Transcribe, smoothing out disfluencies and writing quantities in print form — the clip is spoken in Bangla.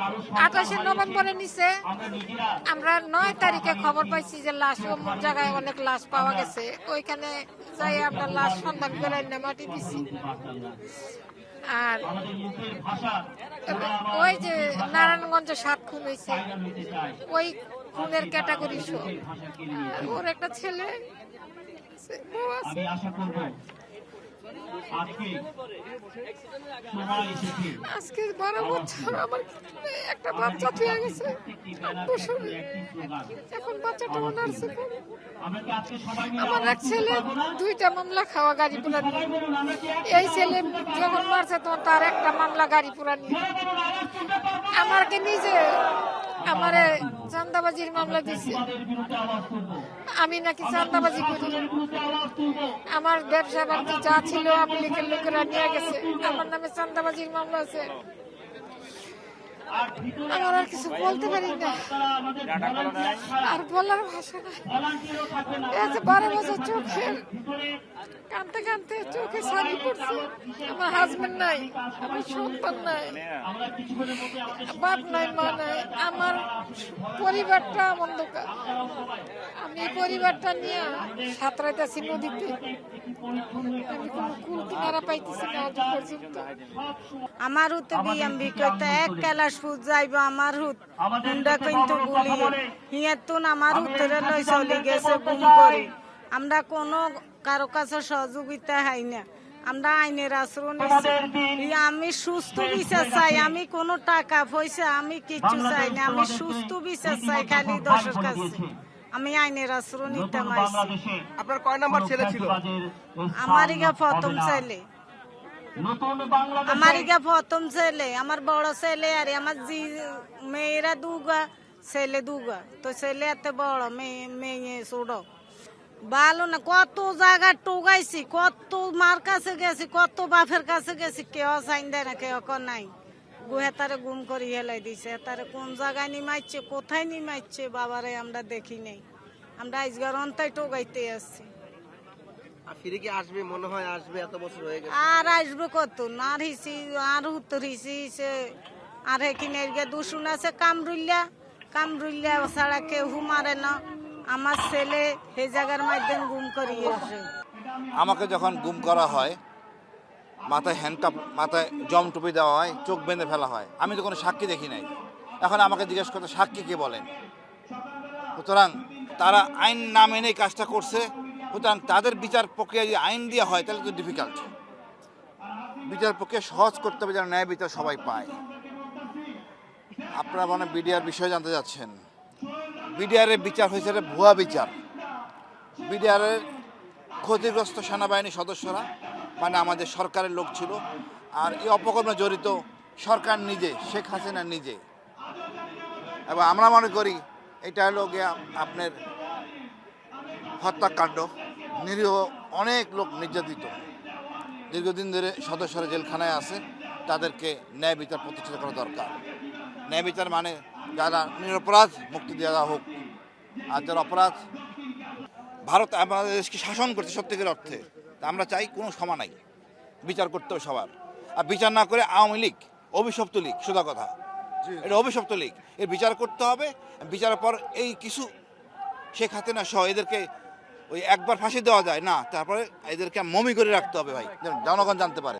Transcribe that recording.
28 নভেম্বরে নিছে। আমরা 9 তারিখে খবর পাইছি যে লাশ অমুক জায়গায় অনেক লাশ পাওয়া গেছে। ওইখানে যাই আমরা লাশ সন্ধান করে মাটি দিছি। আর ওই যে নারায়ণগঞ্জে 7 খুন হয়েছে, ওই খুনের ক্যাটাগরি ওর একটা ছেলে আজকে 12 বছর আমার একটা বাচ্চা থুয়ে গেছে, 8 বছরে। এখন বাচ্চাটা নার্সে পড়ে। আমার এক ছেলে 2টা মামলা খাওয়া গাড়ি পোড়া নিয়ে। এই ছেলে যখন মারছে তখন তার একটা মামলা গাড়ি পোড়া নিয়ে। আমাকে নিজে আমারে চাঁদাবাজির মামলা দিছে। আমি নাকি চাঁদাবাজি করি। আমার ব্যবসা বাণিজ্য যা ছিল আমি লিখে লোকেরা নিয়ে গেছে। আমার নামে চাঁদাবাজির মামলা আছে। আমার আর কিছু বলতে পারি না, আর বলার ভাষা নাই। 12 বছর চোখে কানতে কানতে চোখে ছানি পড়ছে। আমার হাজবেন্ড নাই, আমার সন্তান নাই, বাপ নাই, মা নাই। আমার পরিবারটা অন্ধকার। আমি পরিবারটা নিয়ে সাঁতরাইতেছি নদীতে। আমি কোনো কুল কিনারা পাইতেছি না আজ পর্যন্ত। আমার হুতে বিএমবি কইতে 1 ক্যালাস ফুট যাইব। আমার হুত হুন্ডা কিন্তু গুলি হিয়াতুন আমার হুতরে লই চলি গেছে গুম করে। আমরা কোনো কারো কাছে সহযোগিতা হাই না। আমরা আইনের আশ্রয় নিচ্ছি। আমি সুস্থ বিচার চাই। আমি কোনো টাকা পয়সা আমি কিছু চাই না। আমি সুস্থ বিচার চাই খালি দশের কাছে। আমি আইনের আশ্রয় নিতে মাইছি। আপনার কয় নাম্বার ছেলে ছিল? আমার ইগা প্রথম ছেলে। আমার ইগা প্রথম ছেলে। আমার বড় ছেলে আর আমার মেয়েরা 2গা, ছেলে 2গা। তো ছেলে এত বড়, মেয়ে ছোট। ভালো না, কত জায়গা টোগাইছি, কত মার কাছে গেছি, কত বাপের কাছে গেছি, কেউ চাইন দেয় না, কেউ নাই। হেতারে গুম করে হেলাই দিছে। হেতারে কোন জায়গায় নিমাইছে, কোথায় নিমাইছে বাবারে আমরা দেখি নাই। আমরা আজগার অন্তায় টোগাইতে আসছি। ফিরে কি আসবে মনে হয়? আসবে, এত বছর হয়ে গেছে। আর আসবে কত না হিসি আর উত্তর হিসি আর এখানে দূষণ আছে। কামরুল্লা ছাড়া কেউ মারে না। আমার ছেলে সেই জায়গার মাধ্যমে গুম করিয়েছে। আমাকে যখন গুম করা হয়, মাথায় হ্যান্ডকাপ, মাথায় জম টুপি দেওয়া হয়, চোখ বেঁধে ফেলা হয়, আমি তো কোনো সাক্ষী দেখি নাই। এখন আমাকে জিজ্ঞেস করতে সাক্ষী কে বলেন? সুতরাং তারা আইন না মেনেই কাজটা করছে। সুতরাং তাদের বিচার প্রক্রিয়া যদি আইন দেওয়া হয় তাহলে তো ডিফিকাল্ট। বিচার প্রক্রিয়া সহজ করতে হবে যেন ন্যায় বিচার সবাই পায়। আপনারা মানে বিডিআর বিষয়ে জানতে যাচ্ছেন। বিডিআরের বিচার হয়েছে একটা ভুয়া বিচার। বিডিআরের ক্ষতিগ্রস্ত সেনাবাহিনীর সদস্যরা মানে আমাদের সরকারের লোক ছিল, আর এই অপকর্মে জড়িত সরকার নিজে, শেখ হাসিনা নিজে। এবং আমরা মনে করি এটা হলো গিয়ে আপনার হত্যাকাণ্ড। নিরীহ অনেক লোক নির্যাতিত, দীর্ঘদিন ধরে সদস্যরা জেলখানায় আছে। তাদেরকে ন্যায় বিচার প্রতিষ্ঠিত করা দরকার। ন্যায় বিচার মানে যারা নিরপরাধ মুক্তি দেওয়া হোক, আর যারা অপরাধ। ভারত আমাদের দেশকে শাসন করছে সত্যিকার অর্থে। তা আমরা চাই কোনো ক্ষমা নাই, বিচার করতে হবে সবার। আর বিচার না করে আওয়ামী লীগ অভিশপ্ত লীগ, সোজা কথা, এটা অভিশপ্ত লীগ। এর বিচার করতে হবে। বিচারের পর এই কিছু শেখ হাসিনা সহ এদেরকে ওই একবার ফাঁসি দেওয়া যায় না, তারপরে এদেরকে মমি করে রাখতে হবে ভাই, জনগণ জানতে পারে।